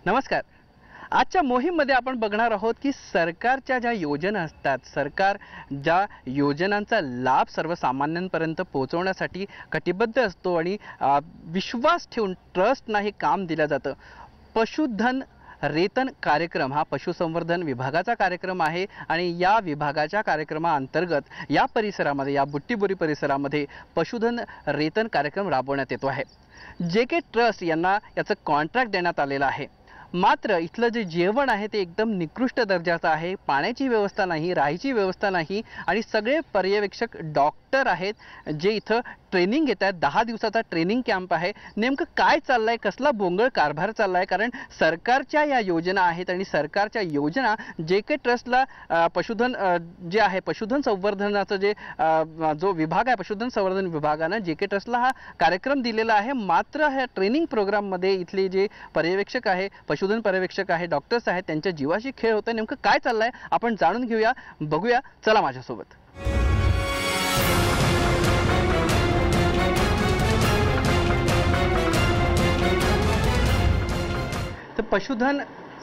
नमस्कार. आजच्या मोहीममध्ये आपण बघणार आहोत की सरकारच्या ज्या योजना असतात, सरकार ज्या योजनांचा लाभ सर्वसामान्यांपर्यंत पोहोचवण्यासाठी कटिबद्ध असतो आणि विश्वास ठेवून ट्रस्ट नाही काम दिलं जातं. पशुधन रेतन कार्यक्रम हा पशुसंवर्धन विभागाचा कार्यक्रम आहे आणि या विभागाच्या कार्यक्रमाअंतर्गत या परिसरामध्ये, या बुट्टीबोरी परिसरामध्ये पशुधन रेतन कार्यक्रम राबवण्यात येतो आहे. JK ट्रस्ट यांना याचं कॉन्ट्रॅक्ट देण्यात आलेलं आहे. मात्र इथलं जे जेवण आहे ते एकदम निकृष्ट दर्जाचं आहे. पाण्याची व्यवस्था नाही, राहायची व्यवस्था नाही आणि सगळे पर्यवेक्षक डॉक्टर आहेत जे इथं ट्रेनिंग घेत आहेत. 10 दिवसाचा ट्रेनिंग कॅम्प आहे. नेमकं काय चाललंय, कसला बोंगळ कारभार चाललाय, कारण सरकारच्या या योजना आहेत आणि सरकारच्या योजना JK ट्रस्टला पशुधन जे आहे, पशुधन संवर्धनाचं जे जो विभाग आहे, पशुधन संवर्धन विभागानं JK ट्रस्टला हा कार्यक्रम दिलेला आहे. मात्र ह्या ट्रेनिंग प्रोग्राममध्ये इथले जे पर्यवेक्षक आहे, पशुधन पर्यवेक्षक आहे, डॉक्टर्स आहेत, त्यांच्या जीवाशी खेळ होतोय. नेमकं काय चाललंय आपण जाणून घेऊया, बघूया. चला माझ्यासोबत. तर पशुधन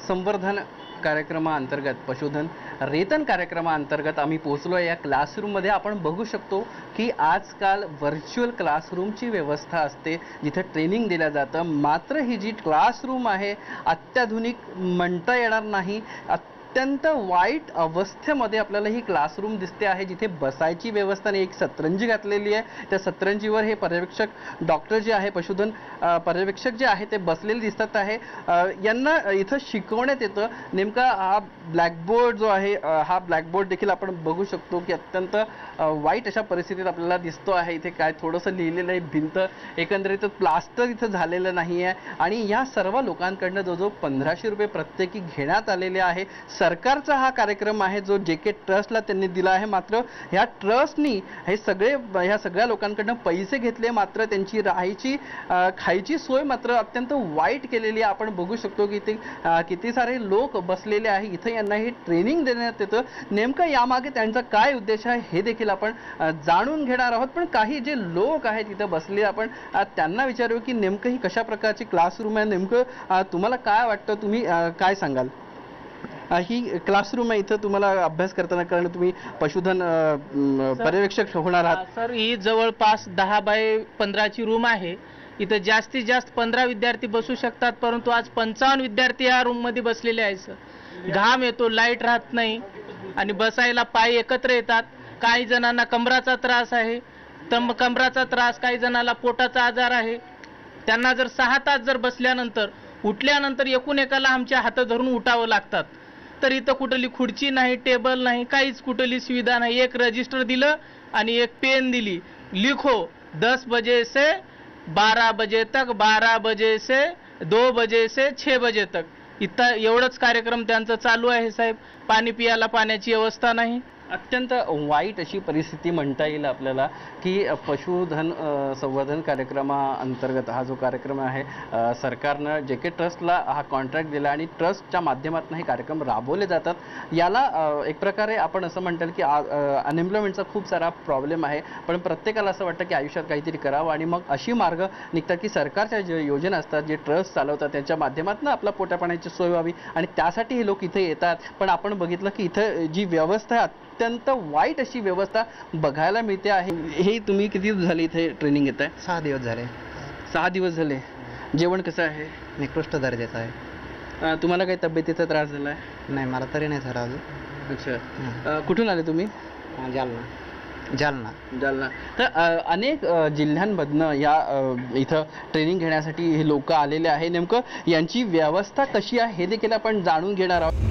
संवर्धन कार्यक्रमाअंतर्गत, पशुधन रेतन कार्यक्रमाअंतर्गत आम्ही पोहोचलो या क्लासरूममध्ये. आपण बघू शकतो की आजकाल व्हर्च्युअल क्लासरूमची व्यवस्था असते जिथे ट्रेनिंग दिलं जातं. मात्र ही जी क्लासरूम आहे अत्याधुनिक म्हणता येणार नाही, अत्यंत वाईट अवस्थेमध्ये आपल्याला ही क्लासरूम दिसते आहे, जिथे बसायची व्यवस्था नाही. एक सतरंजी घातलेली आहे, त्या सतरंजीवर हे पर्यवेक्षक डॉक्टर जे आहे, पशुधन पर्यवेक्षक जे आहे ते बसलेले दिसत आहे. यांना इथं शिकवण्यात येतं. नेमका हा ब्लॅकबोर्ड जो आहे, हा ब्लॅकबोर्ड देखील आपण बघू शकतो की अत्यंत वाईट अशा परिस्थितीत आपल्याला दिसतो आहे. इथे काय थोडंसं लिहिलेलं आहे, भिंत एकंदरीत प्लास्टर इथं झालेलं नाही आहे आणि या सर्व लोकांकडनं जवळजवळ 1500 रुपये प्रत्येकी घेण्यात आलेले आहे. सरकारचा हा कार्यक्रम आहे जो JK ट्रस्टला त्यांनी दिला आहे. मात्र ह्या ट्रस्टनी हे ह्या सगळ्या लोकांकडनं पैसे घेतले, मात्र त्यांची राहायची खायची सोय मात्र अत्यंत वाईट केलेली आहे. आपण बघू शकतो की ते किती सारे लोक बसलेले आहे. इथं यांना हे ट्रेनिंग देण्यात येतं. नेमकं यामागे त्यांचा काय उद्देश आहे हे देखील आपण जाणून घेणार आहोत. पण काही जे लोक आहेत इथं बसले, आपण त्यांना विचारू की नेमकं ही कशा प्रकारची क्लासरूम आहे, नेमकं तुम्हाला काय वाटतं, तुम्ही काय सांगाल? ही क्लासरूम आहे, इथं तुम्हाला अभ्यास करताना, कारण तुम्ही पशुधन पर्यवेक्षक होणार आहात. सर, ही जवळपास 10 बाय 15ची रूम आहे. इथं जास्तीत जास्त 15 विद्यार्थी बसू शकतात, परंतु आज 55 विद्यार्थी या रूम मध्ये बसलेले आहेत. सर, घाम येतो, लाईट राहत नाही आणि बसायला पाय एकत्र येतात. काही जणांना कमराचा त्रास आहे, कमराचा त्रास, काही जणांना पोटाचा आजार आहे. त्यांना जर 6 तास जर बसल्यानंतर उठल्यानंतर एकूण एकाला आमच्या हात धरून उठावं लागतात. तर इथं कुठली खुर्ची नाही, टेबल नाही, काहीच कुठली सुविधा नाही. एक रजिस्टर दिलं आणि एक पेन दिली, लिखो 10 बजे से 12 बजे तक, 12 बजे से 2 बजे से 6 बजे तक. इथं एवढंच कार्यक्रम त्यांचं चालू आहे. साहेब, पाणी पियाला पाण्याची व्यवस्था नाही. अत्यंत वाईट अशी परिस्थिती म्हणता येईल आपल्याला की पशुधन संवर्धन कार्यक्रमाअंतर्गत हा जो कार्यक्रम आहे, सरकारनं JK ट्रस्टला हा कॉन्ट्रॅक्ट दिला आणि ट्रस्टच्या माध्यमातून हे कार्यक्रम राबवले जातात. याला एक प्रकारे आपण असं म्हणताल की अनएम्प्लॉयमेंटचा खूप सारा प्रॉब्लेम आहे, पण प्रत्येकाला असं वाटतं की आयुष्यात काहीतरी करावं आणि मग अशी मार्ग निघतात की सरकारच्या जे योजना असतात, जे ट्रस्ट चालवतात, त्यांच्या माध्यमातून आपला पोटापाण्याची सोय व्हावी आणि त्यासाठी हे लोक इथे येतात. पण आपण बघितलं की इथं जी व्यवस्था आहे, अत्यंत वाईट अशी व्यवस्था बघायला मिळते आहे. हे तुम्ही किती दिवस झाले इथे ट्रेनिंग घेत आहे? 6 दिवस झाले. 6 दिवस झाले. जेवण कसं आहे? निकृष्ट दर्जाचं आहे. तुम्हाला काही तब्येतीचा त्रास झाला आहे? नाही, मला तरी नाही झाला अजून. अच्छा, कुठून आले तुम्ही? जालना. तर अनेक जिल्ह्यांमधनं या इथं ट्रेनिंग घेण्यासाठी हे लोक आलेले आहे. नेमकं यांची व्यवस्था कशी आहे हे देखील आपण जाणून घेणार आहोत.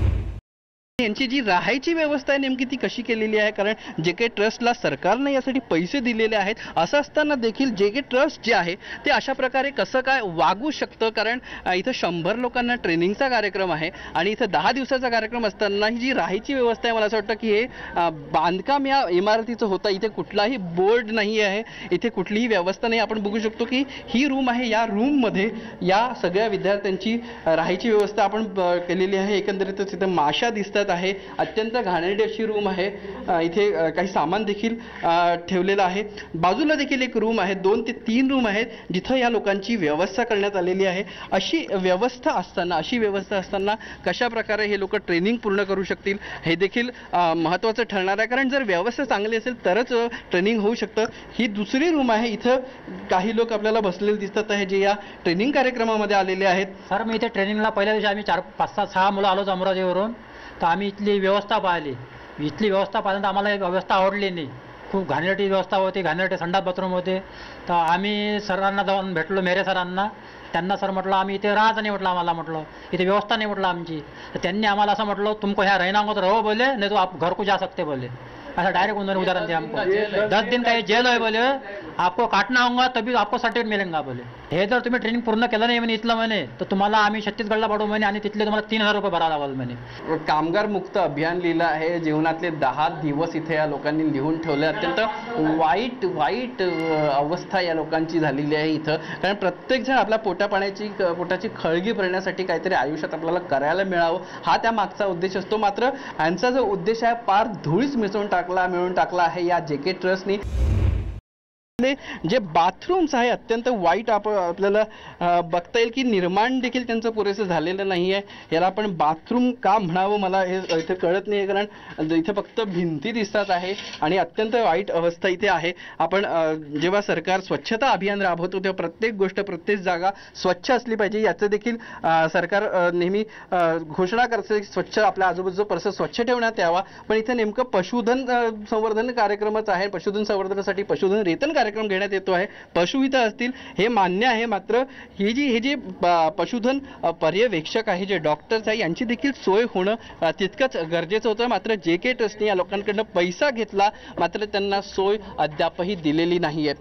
यांची जी राहायची व्यवस्था आहे नेमकी ती कशी केलेली आहे, कारण JK ट्रस्टला सरकारने यासाठी पैसे दिलेले आहेत. असं असताना देखील JK ट्रस्ट जे आहे ते अशा प्रकारे कसं काय वागू शकतं, कारण इथं 100 लोकांना ट्रेनिंगचा कार्यक्रम आहे आणि इथं 10 दिवसाचा कार्यक्रम असताना ही जी राहायची व्यवस्था आहे, मला असं वाटतं की हे बांधकाम या इमारतीचं होतं. इथे कुठलाही बोर्ड नाही आहे, इथे कुठलीही व्यवस्था नाही. आपण बघू शकतो की ही रूम आहे, या रूममध्ये या सगळ्या विद्यार्थ्यांची राहायची व्यवस्था आपण केलेली आहे. एकंदरीतच इथं माशा दिसतात, मिळत आहे. अत्यंत घाणेरडी अशी रूम आहे. इथे काही सामान देखील ठेवलेलं आहे. बाजूला देखील एक रूम आहे. 2 ते 3 रूम आहेत जिथं या लोकांची व्यवस्था करण्यात आलेली आहे. अशी व्यवस्था असताना कशा प्रकारे हे लोक ट्रेनिंग पूर्ण करू शकतील हे देखील महत्त्वाचं ठरणार आहे. कारण जर व्यवस्था चांगली असेल तरच ट्रेनिंग होऊ शकतं. ही दुसरी रूम आहे. इथं काही लोक आपल्याला बसलेले दिसतात आहे जे या ट्रेनिंग कार्यक्रमामध्ये आलेले आहेत. सर मी इथे ट्रेनिंगला पहिल्या दिवशी आम्ही 4, 5, 6, 6 मुलं आलो अमरावतीवरून. तर आम्ही इथली व्यवस्था पाहिली. इथली व्यवस्था पाहिल्यानंतर आम्हाला व्यवस्था आवडली नाही. खूप घाणेरडी व्यवस्था होती. घाणेरडे संडास बाथरूम होते. तर आम्ही सरांना जाऊन भेटलो, मेरे सरांना. त्यांना सर म्हटलं आम्ही इथे राहायचं नाही म्हटलं, आम्हाला म्हटलं इथे व्यवस्था नाही म्हटलं आमची. तर त्यांनी आम्हाला असं म्हटलं तुमको ह्या रहना को तो रहो बोले, नहीं तो आप घर को जा सकते बोले. ऐसा डायरेक्ट उन्होंने उदाहरण दिया हमको. 10 दिन का ये जेल है बोले, आपको काटना होगा तभी आपको सर्टिफिकेट मिलेगा बोले. हे जर तुम्ही ट्रेनिंग पूर्ण केलं नाही म्हणे इथलं म्हणे तर तुम्हाला आम्ही छत्तीसगडला पाठवू म्हणे आणि तिथले तुम्हाला 3000 रुपये भरावं लागेल म्हणे. कामगार मुक्त अभियान लिहिलं आहे. जीवनातले 10 दिवस इथे या लोकांनी लिहून ठेवले. अत्यंत वाईट अवस्था या लोकांची झालेली आहे इथं. कारण प्रत्येक जण आपल्या पोटाची खळगी भरण्यासाठी काहीतरी आयुष्यात आपल्याला करायला मिळावं हा त्या मागचा उद्देश असतो. मात्र यांचा जो उद्देश आहे पार धुळीच मिळून टाकला आहे या JK ट्रस्टनी. जे बाथरूम्स आहे अत्यंत वाईट आपल्याला बघता येईल की निर्माण देखील त्यांचं पुरेसं झालेलं नाही आहे. याला आपण बाथरूम का म्हणावं मला हे इथे कळत नाही. कारण इथे फक्त भिंती दिसतात आहे आणि अत्यंत वाईट अवस्था इथे आहे. आपण जेव्हा सरकार स्वच्छता अभियान राबवतो तेव्हा प्रत्येक गोष्ट प्रत्येक जागा स्वच्छ असली पाहिजे याचं देखील सरकार नेहमी घोषणा करते. स्वच्छ आपल्या आजूबाजूचा परिसर स्वच्छ ठेवण्यात यावा. पण इथे नेमकं पशुधन संवर्धन कार्यक्रमच आहे. पशुधन संवर्धनासाठी पशुधन रेतन कार्यक्रम घेण्यात येतो आहे. पशु इथं असतील हे मान्य आहे. मात्र हे जे पशुधन पर्यवेक्षक आहे जे डॉक्टर्स आहे यांची देखील सोय होणं तितकंच गरजेचं होतं. मात्र JK ट्रस्टने या लोकांकडनं पैसा घेतला मात्र त्यांना सोय अद्यापही दिलेली नाहीये.